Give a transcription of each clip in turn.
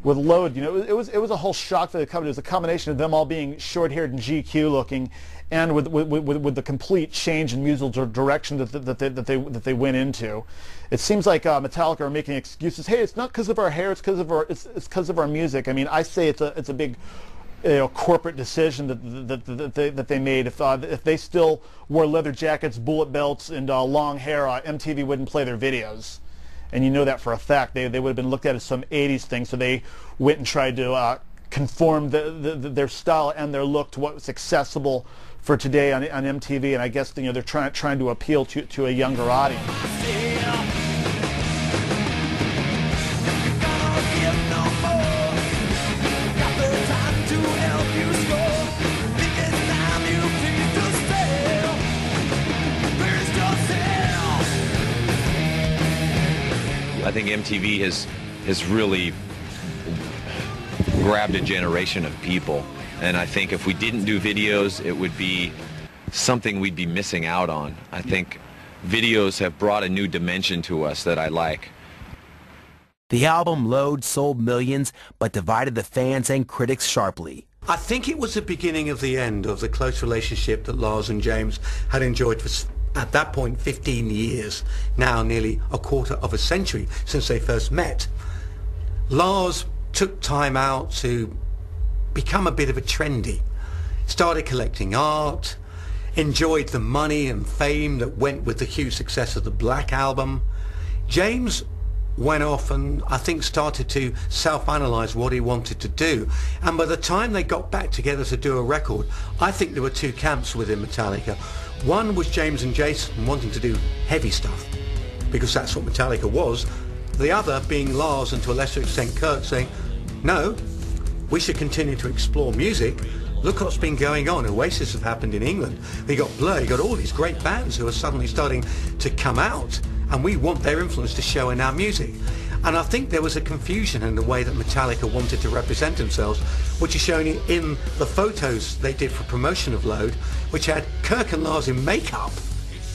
with Load, you know, it was a whole shock for the company. It was a combination of them all being short-haired and GQ looking, and with the complete change in musical direction that they went into. It seems like Metallica are making excuses. Hey, it's not because of our hair; it's because of our music. I mean, I say it's a big, you know, corporate decision that they made. If they still wore leather jackets, bullet belts, and long hair, MTV wouldn't play their videos. And you know that for a fact. They would have been looked at as some 80s thing, so they went and tried to conform their style and their look to what was accessible for today on MTV. And I guess, you know, they're trying to appeal to a younger audience. I think MTV has really grabbed a generation of people, and I think if we didn't do videos, it would be something we'd be missing out on. I think videos have brought a new dimension to us that I like. The album Load sold millions, but divided the fans and critics sharply. I think it was the beginning of the end of the close relationship that Lars and James had enjoyed for, at that point, 15 years, now nearly a quarter of a century since they first met. Lars took time out to become a bit of a trendy, started collecting art, enjoyed the money and fame that went with the huge success of the Black Album. James went off and I think started to self-analyze what he wanted to do, and by the time they got back together to do a record, I think there were two camps within Metallica. One was James and Jason wanting to do heavy stuff because that's what Metallica was. The other being Lars and to a lesser extent Kurt saying, no, we should continue to explore music. Look what's been going on. Oasis have happened in England. We got Blur, you got all these great bands who are suddenly starting to come out, and we want their influence to show in our music. And I think there was a confusion in the way that Metallica wanted to represent themselves, which is shown in the photos they did for promotion of Load, which had Kirk and Lars in makeup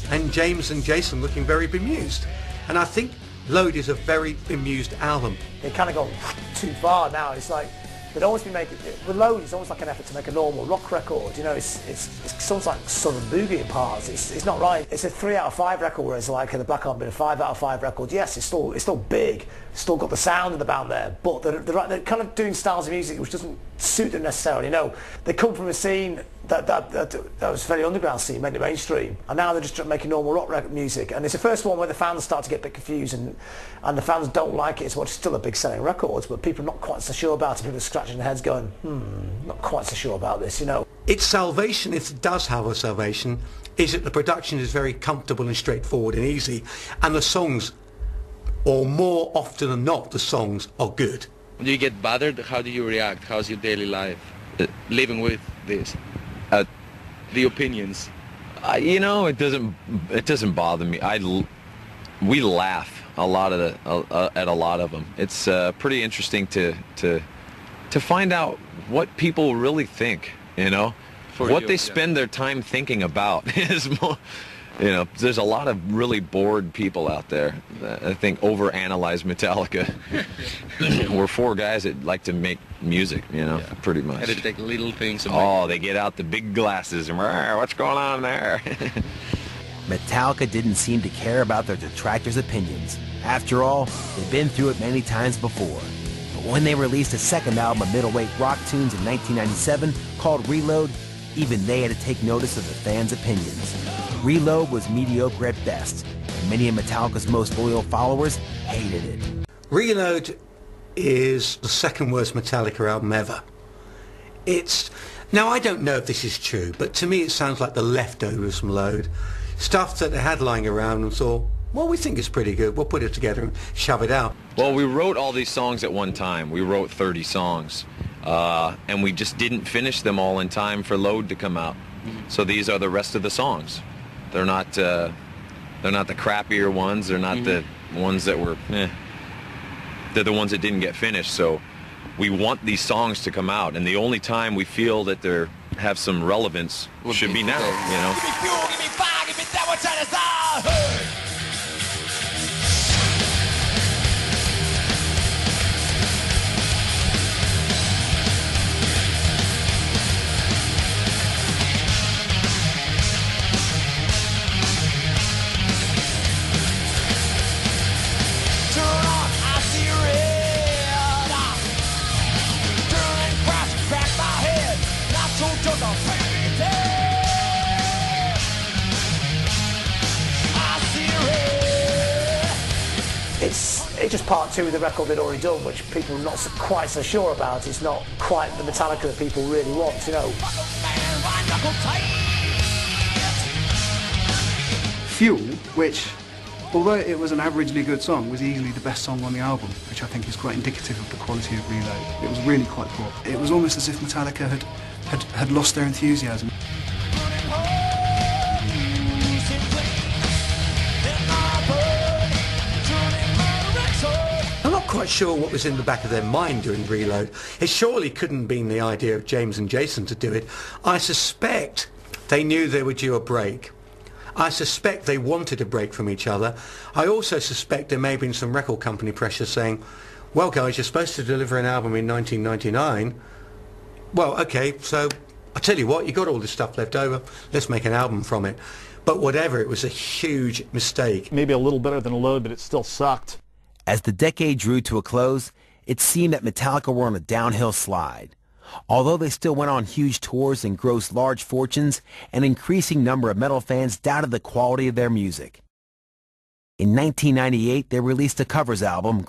and James and Jason looking very bemused. And I think Load is a very bemused album. They kind of gone too far now. It's like they'd always be making, with Load, it's almost like an effort to make a normal rock record. You know, it's almost like Southern Boogie in parts. It's not right. It's a 3 out of 5 record, whereas like the Black Album been a 5 out of 5 record. Yes, it's still big. It's still got the sound of the band there, but they're kind of doing styles of music which doesn't suit them necessarily. No, they come from a scene that was a very underground scene, made it mainstream, and now they're just making normal rock music. And it's the first one where the fans start to get a bit confused, and the fans don't like it. It's still a big selling record, but people are not quite so sure about it. People are scratching their heads going, not quite so sure about this, you know. Its salvation, if it does have a salvation, is that the production is very comfortable and straightforward and easy, and the songs, or more often than not, the songs are good. Do you get bothered? How do you react? How's your daily life living with this? The opinions. You know, it doesn't bother me. We laugh a lot at a lot of them. It's pretty interesting to find out what people really think. You know, what they spend their time thinking about is more. You know, there's a lot of really bored people out there that I think overanalyze Metallica. We're 4 guys that like to make music, you know, pretty much. And they take little things. Oh, they get out the big glasses and what's going on there? Metallica didn't seem to care about their detractors' opinions. After all, they've been through it many times before. But when they released a second album of middleweight rock tunes in 1997 called Reload, even they had to take notice of the fans' opinions. Reload was mediocre at best, and many of Metallica's most loyal followers hated it. Reload is the second worst Metallica album ever. Now I don't know if this is true, but to me it sounds like the leftovers from Load. Stuff that they had lying around and thought, well, we think it's pretty good, we'll put it together and shove it out. Well, we wrote all these songs at one time. We wrote 30 songs, and we just didn't finish them all in time for Load to come out. So these are the rest of the songs. They're not the crappier ones. They're not the ones that were, They're the ones that didn't get finished. So we want these songs to come out, and the only time we feel that they have some relevance should be now, you know. Give me fuel, give me fire, give me that one trying to start. Hey! it's just part two of the record they'd already done, which people are not quite so sure about. It's not quite the Metallica that people really want, you know. Fuel, which, although it was an averagely good song, was easily the best song on the album, which I think is quite indicative of the quality of Reload. It was really quite poor. It was almost as if Metallica had lost their enthusiasm. I'm not quite sure what was in the back of their mind during Reload. It surely couldn't have been the idea of James and Jason to do it. I suspect they knew they were due a break. I suspect they wanted a break from each other. I also suspect there may have been some record company pressure saying, well guys, you're supposed to deliver an album in 1999. Well, okay, so I tell you what, you got all this stuff left over, let's make an album from it. But whatever, it was a huge mistake. Maybe a little better than Load, but it still sucked. As the decade drew to a close, it seemed that Metallica were on a downhill slide. Although they still went on huge tours and grossed large fortunes, an increasing number of metal fans doubted the quality of their music. In 1998, they released a covers album,